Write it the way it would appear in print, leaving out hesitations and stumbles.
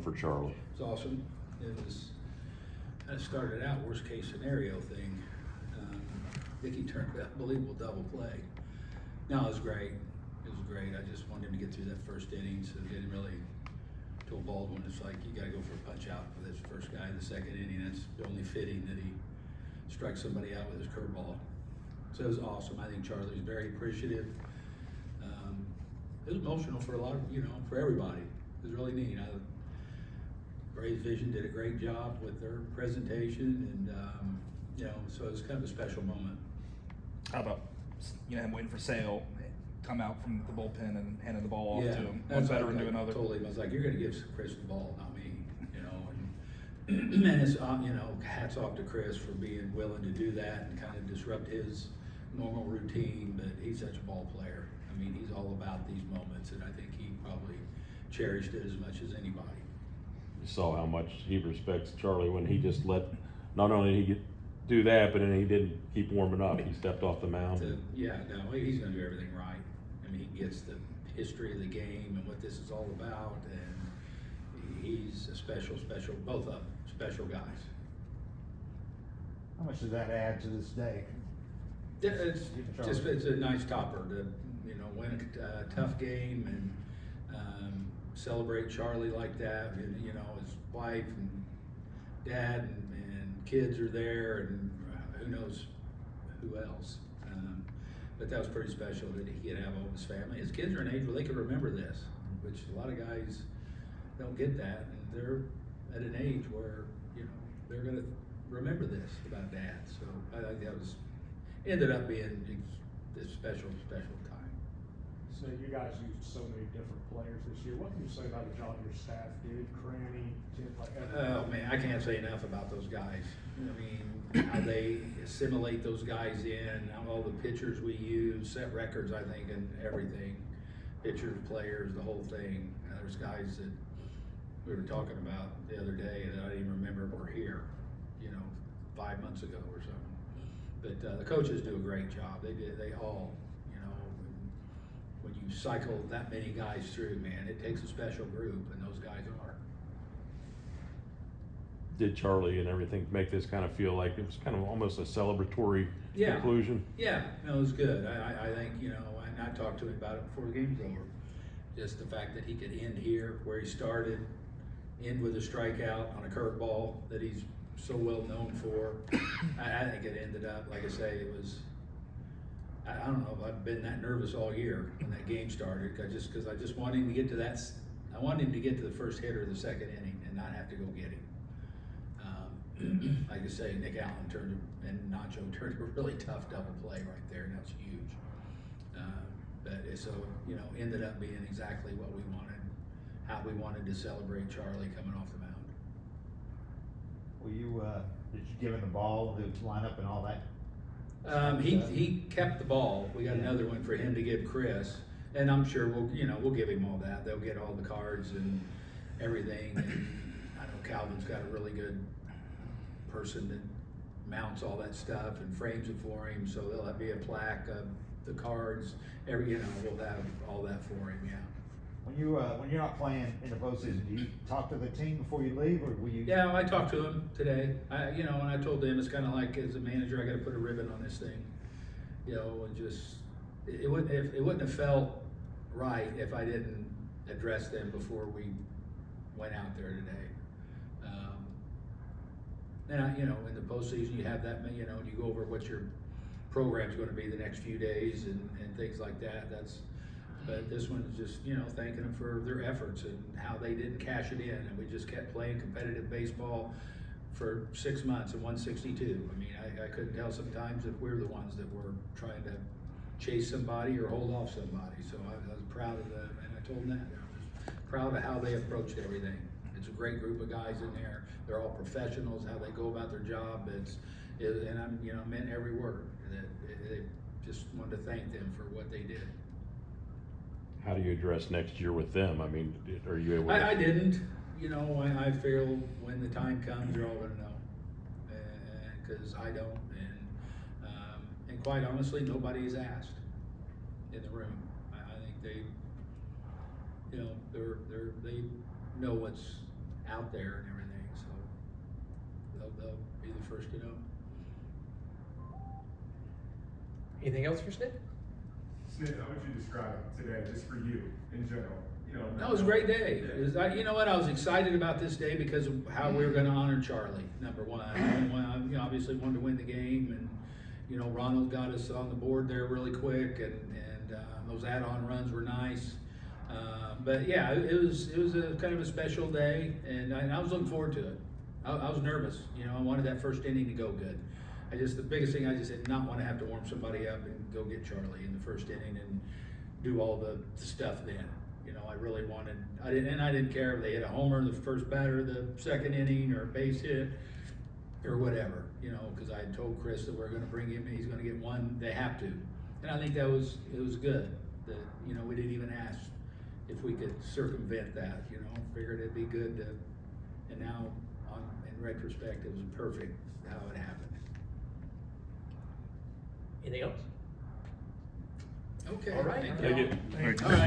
for Charlie? It's awesome. It was, kind of started out worst case scenario thing. Dickie turned an unbelievable double play. No, it was great. It was great. I just wanted him to get through that first inning, so he didn't really, told Baldwin, it's like, you gotta go for a punch out for this first guy in the second inning. That's only fitting that he strikes somebody out with his curveball. So it was awesome. I think Charlie's very appreciative. It was emotional for a lot of, for everybody. It was really neat. Braves Vision did a great job with their presentation, and so it was kind of a special moment. How about him waiting for Sale, come out from the bullpen and handing the ball off to him? One That's veteran to another. I told him, I was like, you're going to give Chris the ball, not me. And it's hats off to Chris for being willing to do that and kind of disrupt his normal routine. But he's such a ball player. I mean, he's all about these moments, and I think he probably cherished it as much as anybody. You saw how much he respects Charlie when he just let, not only he do that, but then he didn't keep warming up. He stepped off the mound. He's going to do everything right. I mean, he gets the history of the game and what this is all about, and he's a special, both of them, special guys. How much does that add to this day? It's a nice topper to win a tough game and celebrate Charlie like that. And his wife and dad and kids are there, and who knows who else. But that was pretty special that he could have all his family. His kids are an age where they can remember this, which a lot of guys don't get that, and they're at an age where they're going to remember this about dad. So I think that ended up being this special time. So you guys used so many different players this year. What can you say about the job your staff did? Cranny, Tim, like Oh man, I can't say enough about those guys. I mean, how they assimilate those guys in, how all the pitchers we use, set records, I think, and everything. Pitchers, players, the whole thing. There's guys that we were talking about the other day that I didn't even remember were here, 5 months ago or something. But the coaches do a great job. They all, when you cycle that many guys through, man, it takes a special group, and those guys are. Did Charlie and everything make this kind of feel like it was kind of almost a celebratory conclusion? Yeah, no, it was good. I think, and I talked to him about it before the game was over. Just the fact that he could end here where he started, end with a strikeout on a curveball that he's so well known for. I think it ended up, like I say, it was, I don't know if I've been that nervous all year when that game started, because I just wanted him to get to that, I wanted him to get to the first hitter of the second inning and not have to go get him. Like I say, Nick Allen and Nacho turned a really tough double play right there, and that's huge. Ended up being exactly what we wanted, how we wanted to celebrate Charlie coming off the mound. Well, did you give him the ball, the lineup, and all that? He kept the ball. We got another one for him to give Chris, and I'm sure we'll give him all that. They'll get all the cards and everything. And I know Calvin's got a really good person that mounts all that stuff and frames it for him, so there'll be a plaque of the cards. We'll have all that for him. Yeah. When you're not playing in the postseason, do you talk to the team before you leave, or will you? Yeah, I talked to him today. And I told him it's kind of like, as a manager, I got to put a ribbon on this thing. And just it wouldn't have felt right if I didn't address them before we went out there today. In the postseason, you have that, you go over what your program's going to be the next few days and things like that. But this one is just, thanking them for their efforts and how they didn't cash it in. And we just kept playing competitive baseball for 6 months and 162. I mean, I couldn't tell sometimes if we're the ones that were trying to chase somebody or hold off somebody. So I was proud of them, and I told them that. I was proud of how they approached everything. It's a great group of guys in there. They're all professionals, how they go about their job. And I'm, meant every word. They just wanted to thank them for what they did. How do you address next year with them? I mean, are you able to? I didn't. I feel when the time comes, they're all going to know. Because I don't. And quite honestly, nobody is asked in the room. I think they know out there and everything, so they'll be the first to know. Anything else for Snit? Snit, how would you describe today, just for you in general? You know, That was a great day. It was, you know what, I was excited about this day because of how we were gonna honor Charlie, number one. You know, obviously wanted to win the game, and, you know, Ronald got us on the board there really quick, and those add-on runs were nice. But yeah, it was a kind of a special day, and I was looking forward to it. I was nervous, you know, I wanted that first inning to go good. The biggest thing, I just did not want to have to warm somebody up and go get Charlie in the first inning and do all the stuff then. You know, I really wanted, I didn't care if they hit a homer, the first batter, the second inning, or a base hit, or whatever, you know, because I had told Chris that we're gonna bring him, he's gonna get one, they have to. And I think it was good, that, you know, we didn't even ask if we could circumvent that, you know, figured it'd be good to, and now, in retrospect, it was perfect how it happened. Anything else? Okay. All right. thank Thank y'all. you. Thank you. All right.